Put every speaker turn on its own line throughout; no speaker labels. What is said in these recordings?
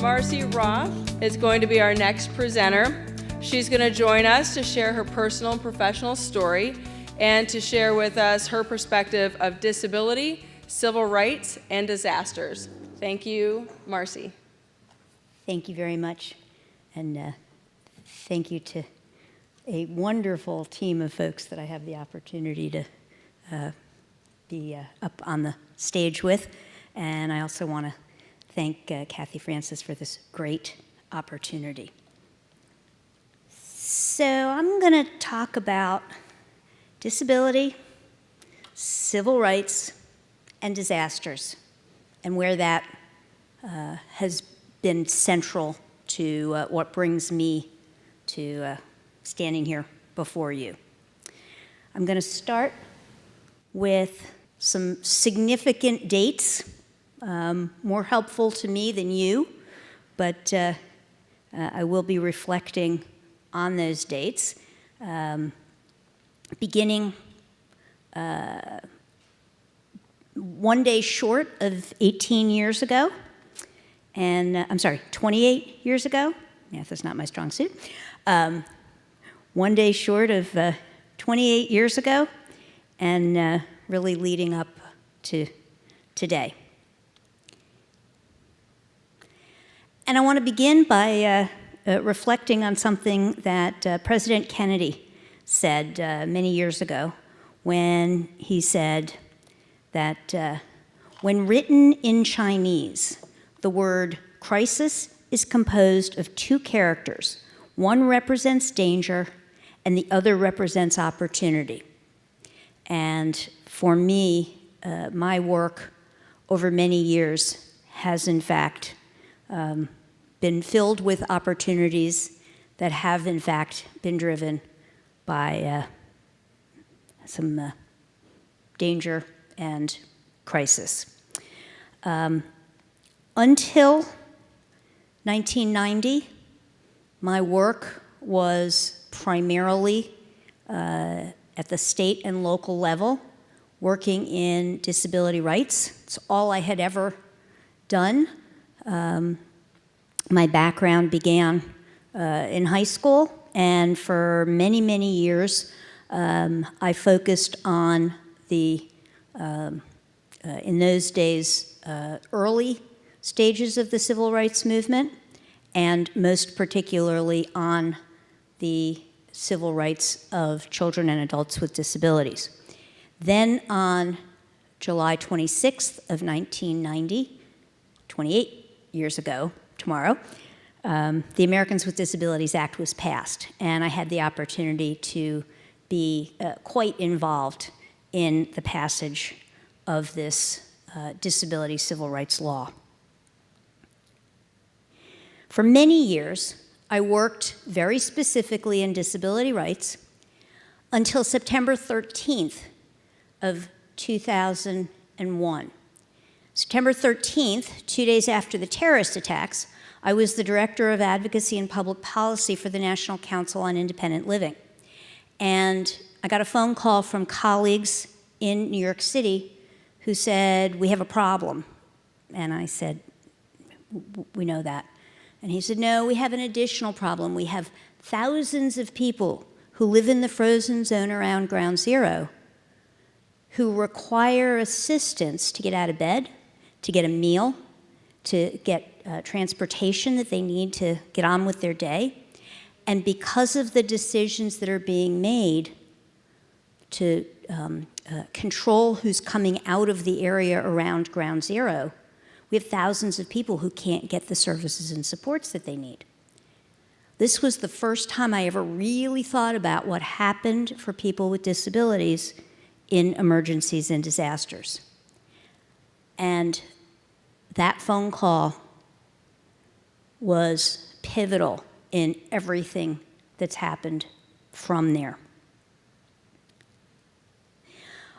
Marcie Roth is going to be our next presenter. She's going to join us to share her personal and professional story and to share with us her perspective of disability, civil rights, and disasters. Thank you, Marcie.
Thank you very much, and thank you to a wonderful team of folks that I have the opportunity to be up on the stage with. And I also want to thank Kathy Francis for this great opportunity. So I'm going to talk about disability, civil rights, and disasters, and where that has been central to what brings me to standing here before you. I'm going to start with some significant dates, more helpful to me than you, but I will be reflecting on those dates, beginning one day short of 18 years ago, and I'm sorry, 28 years ago. Math is not my strong suit. One day short of 28 years ago, and really leading up to today. And I want to begin by reflecting on something that President Kennedy said many years ago when he said that when written in Chinese, the word crisis is composed of two characters. One represents danger, and the other represents opportunity. And for me, my work over many years has in fact been filled with opportunities that have in fact been driven by some danger and crisis. Until 1990, my work was primarily at the state and local level, working in disability rights. It's all I had ever done. My background began in high school, and for many, many years, I focused on the, in those days, early stages of the civil rights movement, and most particularly on the civil rights of children and adults with disabilities. Then on July 26th of 1990, 28 years ago tomorrow, the Americans with Disabilities Act was passed, and I had the opportunity to be quite involved in the passage of this disability civil rights law. For many years, I worked very specifically in disability rights until September 13th of 2001. September 13th, 2 days after the terrorist attacks, I was the Director of Advocacy and Public Policy for the National Council on Independent Living. And I got a phone call from colleagues in New York City who said, "We have a problem." And I said, "We know that." And he said, "No, we have an additional problem. We have thousands of people who live in the frozen zone around Ground Zero who require assistance to get out of bed, to get a meal, to get transportation that they need to get on with their day. And because of the decisions that are being made to control who's coming out of the area around Ground Zero, we have thousands of people who can't get the services and supports that they need." This was the first time I ever really thought about what happened for people with disabilities in emergencies and disasters. And that phone call was pivotal in everything that's happened from there.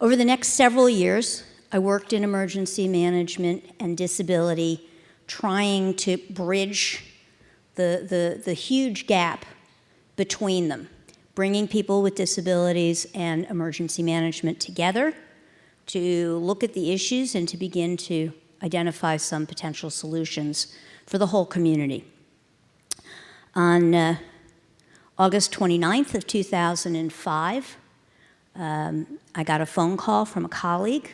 Over the next several years, I worked in emergency management and disability, trying to bridge the huge gap between them, bringing people with disabilities and emergency management together to look at the issues and to begin to identify some potential solutions for the whole community. On August 29th of 2005, I got a phone call from a colleague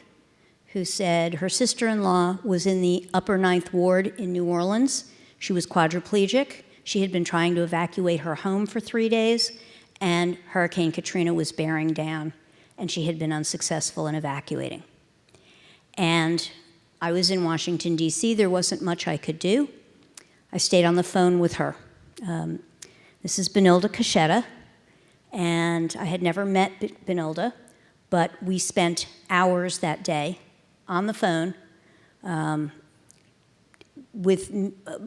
who said her sister-in-law was in the upper Ninth Ward in New Orleans. She was quadriplegic. She had been trying to evacuate her home for 3 days, and Hurricane Katrina was bearing down, and she had been unsuccessful in evacuating. And I was in Washington, D.C. There wasn't much I could do. I stayed on the phone with her. This is Benilda Cachetta, and I had never met Benilda, but we spent hours that day on the phone with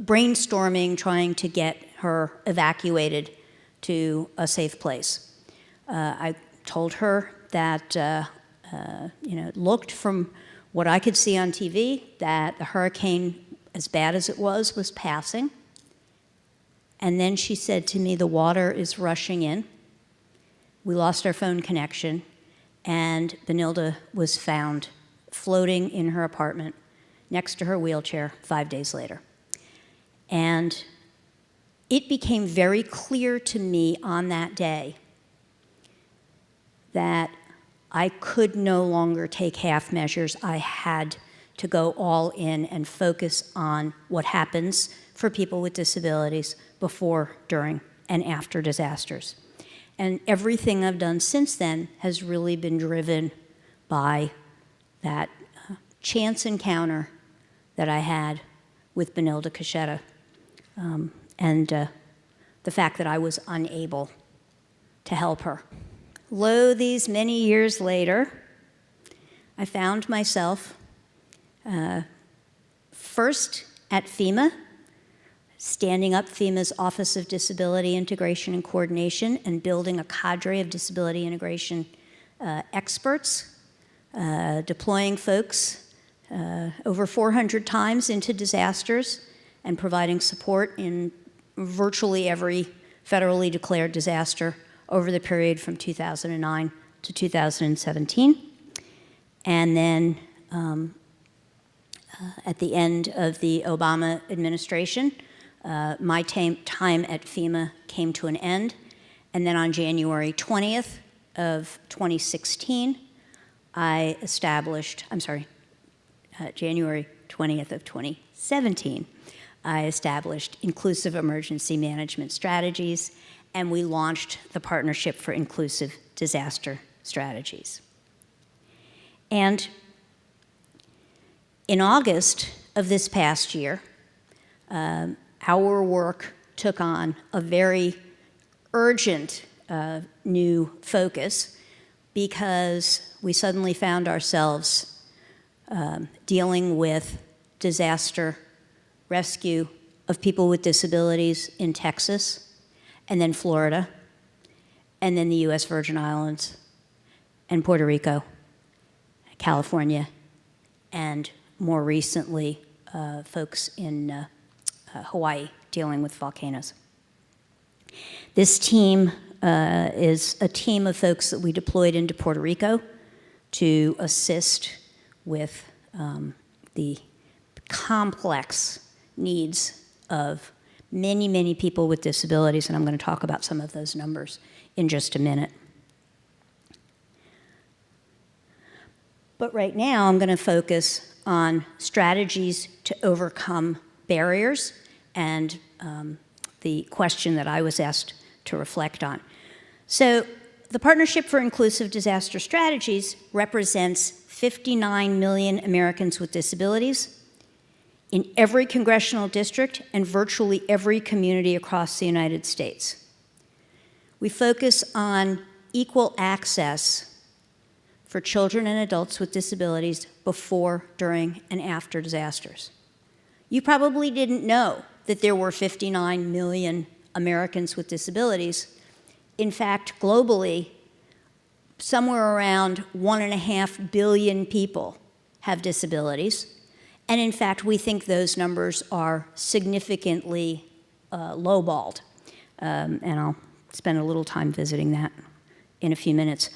brainstorming, trying to get her evacuated to a safe place. I told her that, it looked from what I could see on TV that the hurricane, as bad as it was passing. And then she said to me, the water is rushing in. We lost our phone connection, and Benilda was found floating in her apartment next to her wheelchair 5 days later. And it became very clear to me on that day that I could no longer take half measures. I had to go all in and focus on what happens for people with disabilities before, during, and after disasters. And everything I've done since then has really been driven by that chance encounter that I had with Benilda Cachetta, and the fact that I was unable to help her. Lo, these many years later, I found myself first at FEMA, standing up FEMA's Office of Disability Integration and Coordination and building a cadre of disability integration experts, deploying folks over 400 times into disasters and providing support in virtually every federally declared disaster over the period from 2009 to 2017. And then at the end of the Obama administration, my time at FEMA came to an end. And then on January 20th of 2016, January 20th of 2017, I established Inclusive Emergency Management Strategies, and we launched the Partnership for Inclusive Disaster Strategies. And in August of this past year, our work took on a very urgent new focus because we suddenly found ourselves dealing with disaster rescue of people with disabilities in Texas, and then Florida, and then the U.S. Virgin Islands, and Puerto Rico, California, and more recently, folks in Hawaii dealing with volcanoes. This team is a team of folks that we deployed into Puerto Rico to assist with the complex needs of many, many people with disabilities, and I'm going to talk about some of those numbers in just a minute. But right now, I'm going to focus on strategies to overcome barriers and the question that I was asked to reflect on. So the Partnership for Inclusive Disaster Strategies represents 59 million Americans with disabilities in every congressional district and virtually every community across the United States. We focus on equal access for children and adults with disabilities before, during, and after disasters. You probably didn't know that there were 59 million Americans with disabilities. In fact, globally, somewhere around 1.5 billion people have disabilities. And in fact, we think those numbers are significantly lowballed. And I'll spend a little time visiting that in a few minutes.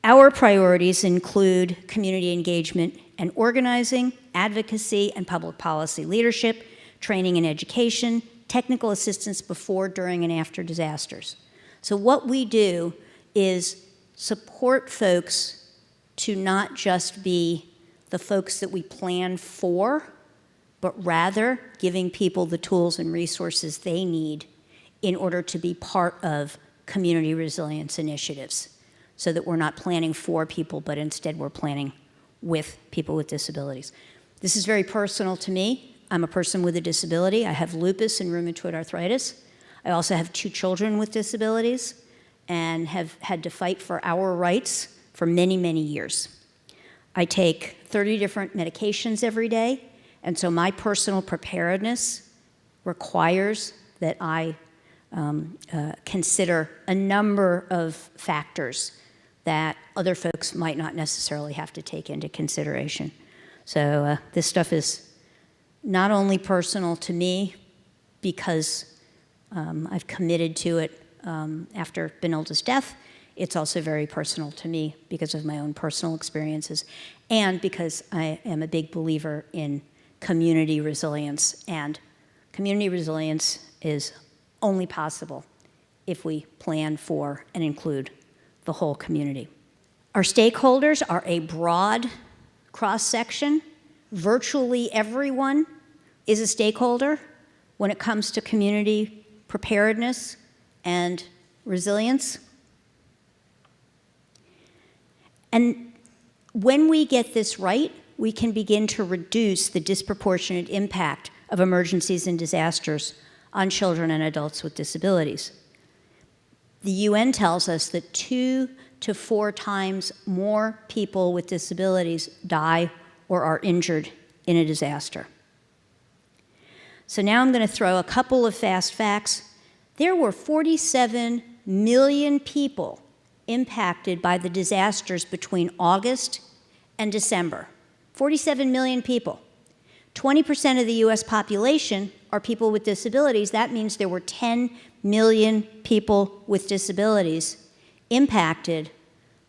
Our priorities include community engagement and organizing, advocacy and public policy leadership, training and education, technical assistance before, during, and after disasters. So what we do is support folks to not just be the folks that we plan for, but rather giving people the tools and resources they need in order to be part of community resilience initiatives, so that we're not planning for people, but instead we're planning with people with disabilities. This is very personal to me. I'm a person with a disability. I have lupus and rheumatoid arthritis. I also have 2 children with disabilities and have had to fight for our rights for many, many years. I take 30 different medications every day, and so my personal preparedness requires that I consider a number of factors that other folks might not necessarily have to take into consideration. So this stuff is not only personal to me because I've committed to it after Benilda's death, it's also very personal to me because of my own personal experiences and because I am a big believer in community resilience. And community resilience is only possible if we plan for and include the whole community. Our stakeholders are a broad cross-section. Virtually everyone is a stakeholder when it comes to community preparedness and resilience. And when we get this right, we can begin to reduce the disproportionate impact of emergencies and disasters on children and adults with disabilities. The UN tells us that 2 to 4 times more people with disabilities die or are injured in a disaster. So now I'm going to throw a couple of fast facts. There were 47 million people impacted by the disasters between August and December. 47 million people. 20% of the US population are people with disabilities. That means there were 10 million people with disabilities impacted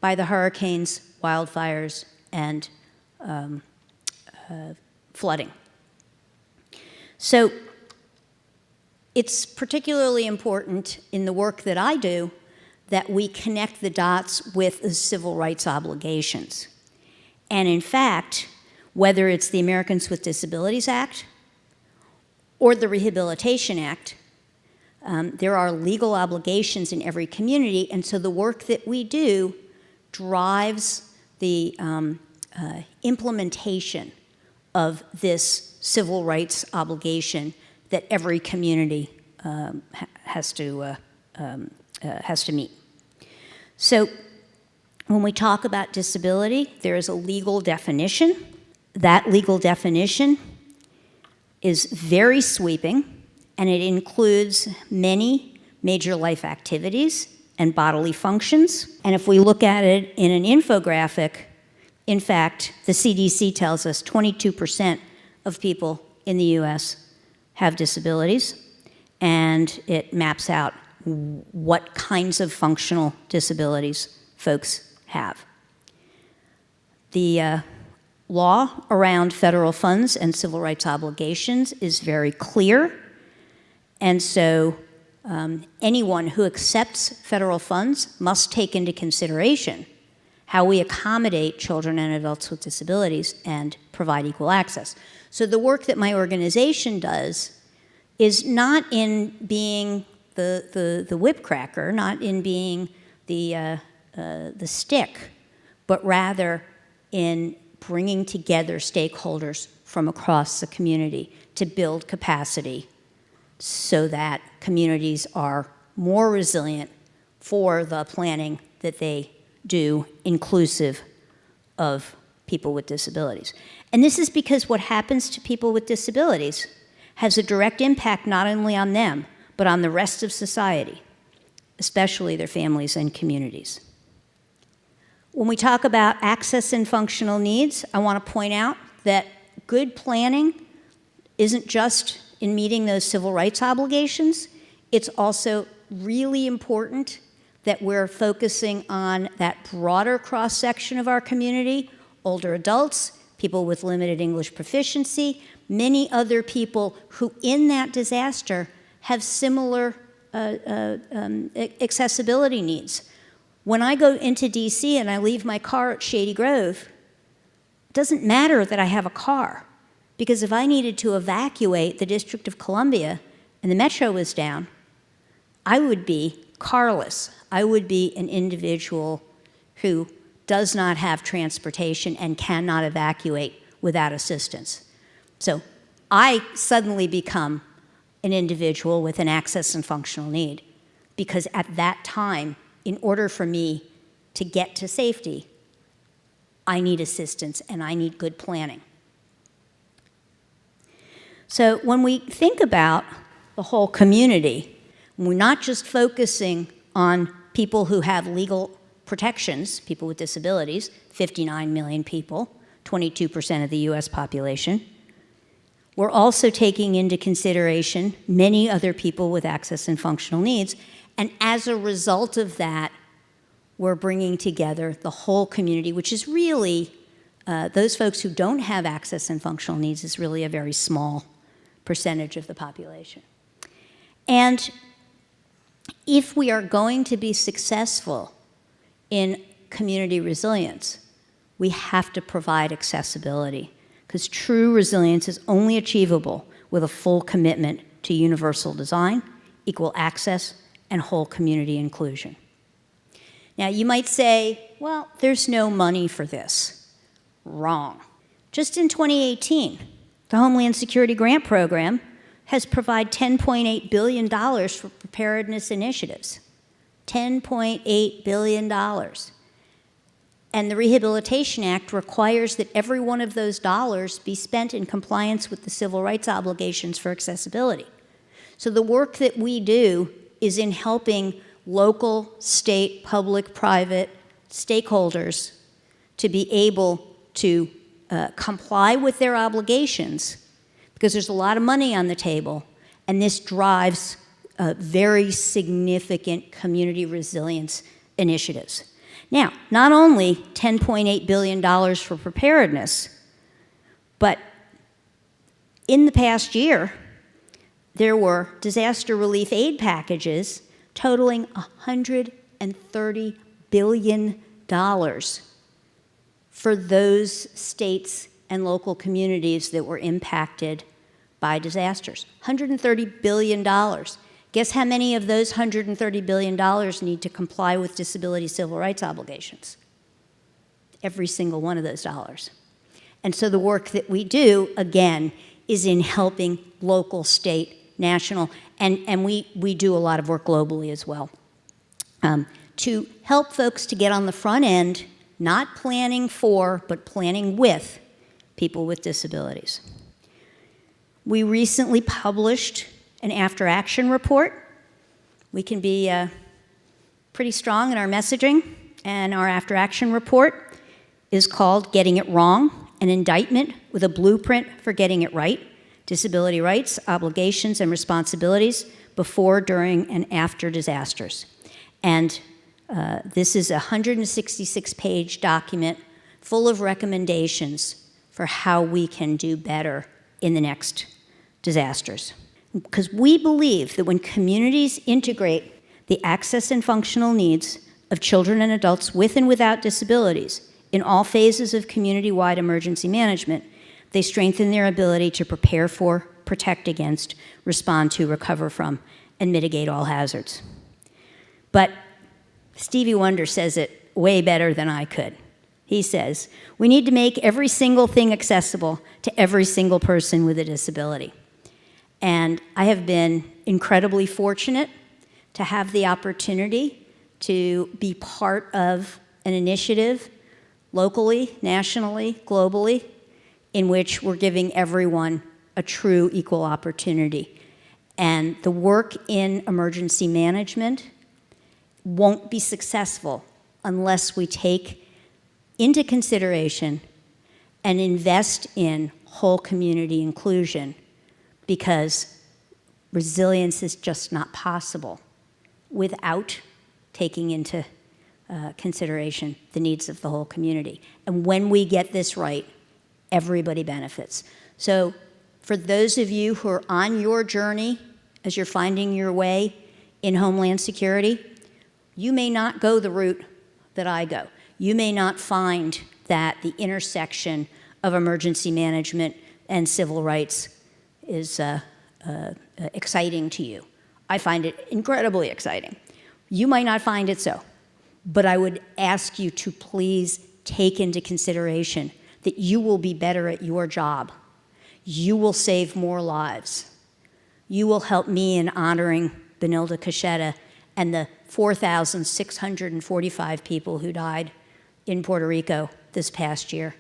by the hurricanes, wildfires, and flooding. So it's particularly important in the work that I do that we connect the dots with the civil rights obligations. And in fact, whether it's the Americans with Disabilities Act or the Rehabilitation Act, there are legal obligations in every community, and so the work that we do drives the implementation of this civil rights obligation that every community has to meet. So when we talk about disability, there is a legal definition. That legal definition is very sweeping, and it includes many major life activities and bodily functions. And if we look at it in an infographic, in fact, the CDC tells us 22% of people in the US have disabilities, and it maps out what kinds of functional disabilities folks have. The law around federal funds and civil rights obligations is very clear, and so anyone who accepts federal funds must take into consideration how we accommodate children and adults with disabilities and provide equal access. So the work that my organization does is not in being the whip cracker, not in being the stick, but rather in bringing together stakeholders from across the community to build capacity so that communities are more resilient for the planning that they do, inclusive of people with disabilities. And this is because what happens to people with disabilities has a direct impact not only on them, but on the rest of society, especially their families and communities. When we talk about access and functional needs, I want to point out that good planning isn't just in meeting those civil rights obligations. It's also really important that we're focusing on that broader cross-section of our community, older adults, people with limited English proficiency, many other people who in that disaster have similar accessibility needs. When I go into DC and I leave my car at Shady Grove, it doesn't matter that I have a car, because if I needed to evacuate the District of Columbia and the metro was down, I would be carless. I would be an individual who does not have transportation and cannot evacuate without assistance. So I suddenly become an individual with an access and functional need, because at that time, in order for me to get to safety, I need assistance and I need good planning. So when we think about the whole community, we're not just focusing on people who have legal protections, people with disabilities, 59 million people, 22% of the US population. We're also taking into consideration many other people with access and functional needs, and as a result of that, we're bringing together the whole community, which is really, those folks who don't have access and functional needs is really a very small percentage of the population. And if we are going to be successful in community resilience, we have to provide accessibility, because true resilience is only achievable with a full commitment to universal design, equal access, and whole community inclusion. Now, you might say, well, there's no money for this. Wrong. Just in 2018, the Homeland Security Grant Program has provided $10.8 billion for preparedness initiatives. $10.8 billion. And the Rehabilitation Act requires that every one of those dollars be spent in compliance with the civil rights obligations for accessibility. So the work that we do is in helping local, state, public, private stakeholders to be able to comply with their obligations, because there's a lot of money on the table, and this drives very significant community resilience initiatives. Now, not only $10.8 billion for preparedness, but in the past year, there were disaster relief aid packages totaling $130 billion for those states and local communities that were impacted by disasters. $130 billion. Guess how many of those $130 billion need to comply with disability civil rights obligations? Every single one of those dollars. And so the work that we do, again, is in helping local, state, national, and we do a lot of work globally as well, to help folks to get on the front end, not planning for, but planning with people with disabilities. We recently published an after-action report. We can be pretty strong in our messaging, and our after-action report is called Getting It Wrong, an indictment with a blueprint for getting it right, disability rights, obligations, and responsibilities before, during, and after disasters. And this is a 166-page document full of recommendations for how we can do better in the next disasters. Because we believe that when communities integrate the access and functional needs of children and adults with and without disabilities in all phases of community-wide emergency management, they strengthen their ability to prepare for, protect against, respond to, recover from, and mitigate all hazards. But Stevie Wonder says it way better than I could. He says, we need to make every single thing accessible to every single person with a disability. And I have been incredibly fortunate to have the opportunity to be part of an initiative locally, nationally, globally, in which we're giving everyone a true equal opportunity. And the work in emergency management won't be successful unless we take into consideration and invest in whole community inclusion, because resilience is just not possible without taking into consideration the needs of the whole community. And when we get this right, everybody benefits. So for those of you who are on your journey as you're finding your way in Homeland Security, you may not go the route that I go. You may not find that the intersection of emergency management and civil rights is exciting to you. I find it incredibly exciting. You might not find it so, but I would ask you to please take into consideration that you will be better at your job. You will save more lives. You will help me in honoring Benilde Cachetta and the 4,645 people who died in Puerto Rico this past year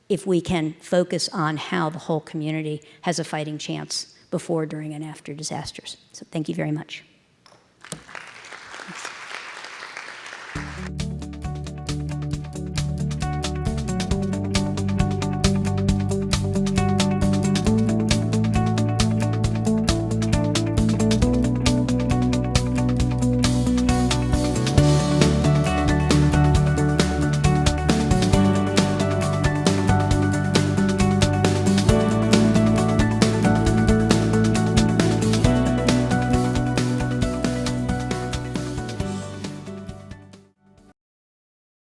if we can focus on how the whole community has a fighting chance before, during, and after disasters. So thank you very much.